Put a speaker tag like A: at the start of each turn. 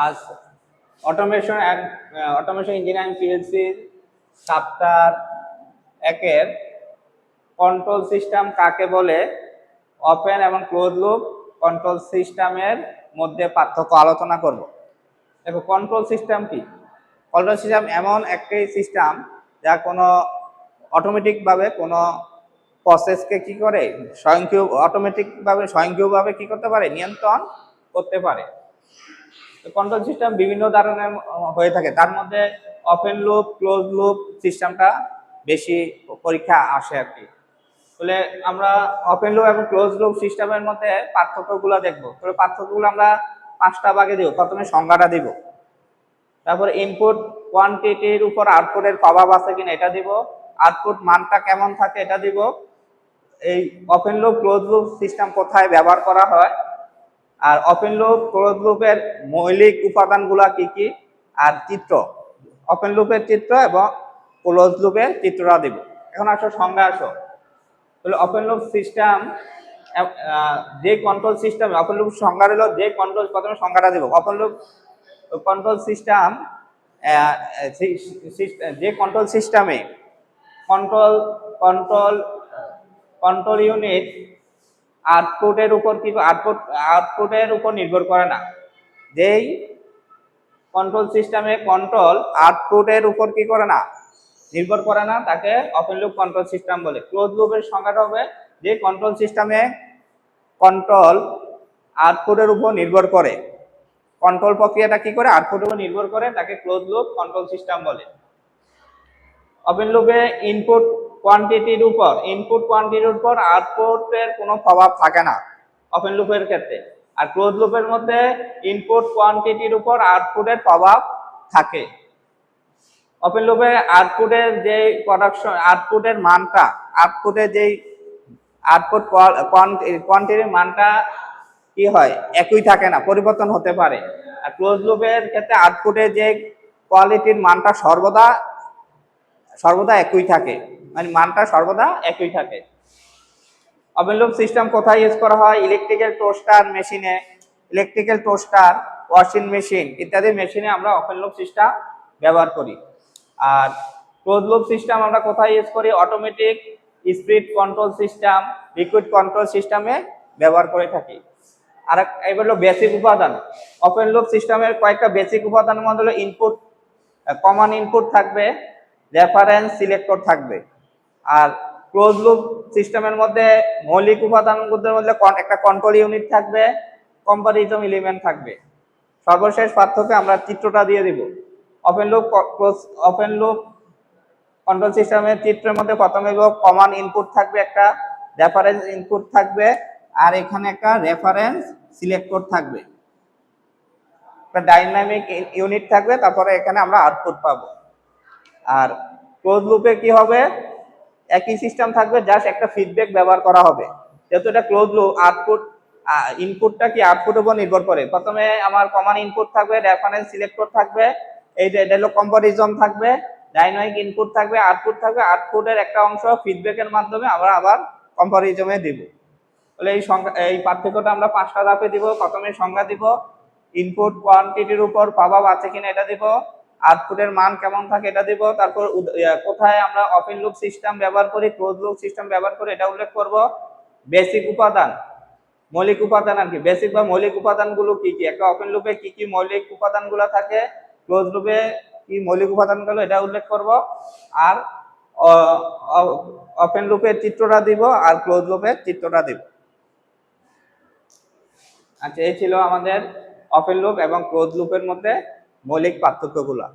A: আজ automation engineering PLC chapter 1-এর control system কাকে বলে, ওপেন এবং ক্লোজ লুপ কন্ট্রোল সিস্টেমের মধ্যে পার্থক্য আলোচনা করব। দেখো, কন্ট্রোল সিস্টেম কি? কন্ট্রোল সিস্টেম এমন একটি সিস্টেম যা কোনো অটোমেটিকভাবে কোনো প্রসেসকে কি করে স্বয়ংক্রিয়ভাবে কি করতে পারে, নিয়ন্ত্রণ করতে পারে। কন্ট্রোল সিস্টেম বিভিন্ন ধরনের হয়ে থাকে, তার মধ্যে ওপেন লুপ, ক্লোজ লুপ সিস্টেমটা বেশি পরীক্ষা আসে আর কি। তাহলে আমরা ওপেন লুপ এবং ক্লোজ লুপ সিস্টেমের মধ্যে পার্থক্যগুলো দেখবো। তাহলে পার্থক্যগুলো আমরা 5টা ভাগে দিব। প্রথমে সংজ্ঞাটা দিব, তারপর ইনপুট কোয়ান্টিটির উপর আউটপুটের প্রভাব আছে কিনা এটা দিব, আউটপুট মানটা কেমন থাকে এটা দিব, এই open loop close loop system কোথায় ব্যবহার করা হয়, আর ওপেন লুপ ক্লোজ লুপের মৌলিক উপাদানগুলো কি কি, আর চিত্র, ওপেন লুপের চিত্র এবং ক্লোজ লুপের চিত্রটা দিব। এখন আসো সংজ্ঞা আসো। তাহলে ওপেন লুপ সিস্টেম যে কন্ট্রোল সিস্টেম, ওপেন লুপ সংজ্ঞা হলো যে কন্ট্রোল, প্রথমে সংজ্ঞাটা দিব। ওপেন লুপ কন্ট্রোল সিস্টেম যে কন্ট্রোল সিস্টেমে কন্ট্রোল ইউনিট আউটপুটের উপর কি আউটপুটের উপর নির্ভর করে না। যেই কন্ট্রোল সিস্টেমে কন্ট্রোল আউটপুটের উপর কি করে না, নির্ভর করে না, তাকে ওপেন লুপ কন্ট্রোল সিস্টেম বলে। ক্লোজ লুপের সংজ্ঞাটা হবে যে কন্ট্রোল সিস্টেমে কন্ট্রোল আউটপুটের উপর নির্ভর করে, কন্ট্রোল প্রক্রিয়াটা কি করে আউটপুটের উপর নির্ভর করে, তাকে ক্লোজ লুপ কন্ট্রোল সিস্টেম বলে। ওপেন লুপে ইনপুট কোয়ান্টিটির উপর আউটপুটের কোনো প্রভাব থাকে না ওপেন লুপের ক্ষেত্রে, আর ক্লোজ লুপের মধ্যে ইনপুট কোয়ান্টিটির উপর আউটপুটের প্রভাব থাকে। ওপেন লুপে আউটপুটের যে আউটপুটের মানটা, আউটপুটের যেই আউটপুট কোয়ান্টিটির মানটা কি হয়, একই থাকে না, পরিবর্তন হতে পারে। আর ক্লোজ লুপের ক্ষেত্রে আউটপুটের যে কোয়ালিটির মানটা সর্বদা একই থাকে, মানে মানটা সর্বদা একই থাকে। ওপেন লুপ সিস্টেম কোথায় ইউজ করা হয়? ইলেকট্রিক্যাল টোস্টার, ওয়াশিং মেশিন ইত্যাদি মেশিনে আমরা ওপেন লুপ সিস্টেম ব্যবহার করি। আর ক্লোজ লুপ সিস্টেম আমরা কোথায় ইউজ করি? Automatic speed control system, liquid control সিস্টেমে ব্যবহার করে থাকি। আর এবার হলো বেসিক উপাদান। ওপেন লুপ সিস্টেমের কয়েকটা বেসিক উপাদানের মধ্যে হলো ইনপুট, কমন ইনপুট থাকবে, রেফারেন্স সিলেক্টর থাকবে। আর ক্লোজ লুপ সিস্টেমের মধ্যে মৌলিক উপাদানগুলোর মধ্যে একটা কন্ট্রোল ইউনিট থাকবে, কম্পারিজম এলিমেন্ট থাকবে। সর্বশেষ পার্থক্য আমরা চিত্রটা দিয়ে দিব। ওপেন লুপ কন্ট্রোল সিস্টেমের চিত্রের মধ্যে প্রথমে কমন ইনপুট থাকবে, একটা রেফারেন্স ইনপুট থাকবে, আর এখানে একটা রেফারেন্স সিলেক্টর থাকবে, একটা ডাইনামিক ইউনিট থাকবে, তারপরে এখানে আমরা আউটপুট পাবো। আর ক্লোজ লুপে কি হবে? একই সিস্টেম থাকবে, জাস্ট একটা ফিডব্যাক ব্যবহার করা হবে। যেহেতু এটা ক্লোজ লুপ, ইনপুটটা কি আউটপুটের উপর নির্ভর করে। প্রথমে আমার কমন ইনপুট থাকবে, রেফারেন্স সিলেক্টর থাকবে, এটা হলো কম্পারিজন থাকবে, ডাইনামিক ইনপুট থাকবে, আউটপুট থাকবে। আউটপুটের একটা অংশ ফিডব্যাকের মাধ্যমে আমরা আবার কম্পারিজনে দিব। তাহলে এই পার্থক্যটা আমরা 5টা ধাপে দিব। প্রথমে সংজ্ঞা দিব, ইনপুট কোয়ান্টিটির উপর প্রভাব আছে কিনা এটা দিব, আউটপুটের মান কেমন থাকে এটা দিব, তারপর কোথায় আমরা ওপেন লুপ সিস্টেম ব্যবহার করি, ক্লোজ লুপ সিস্টেম ব্যবহার করি এটা উল্লেখ করব। বেসিক উপাদান, মৌলিক উপাদান আর কি, বেসিক বা মৌলিক উপাদানগুলো কি কি, একটা ওপেন লুপে কি কি মৌলিক উপাদানগুলো থাকে, ক্লোজ লুপে কি মৌলিক উপাদানগুলো এটা উল্লেখ করব। আর ওপেন লুপের চিত্রটা দিব, আর ক্লোজ লুপের চিত্রটা দিব। আচ্ছা, এই ছিল আমাদের ওপেন লুপ এবং ক্লোজ লুপের মধ্যে মৌলিক পার্থক্যগুলো।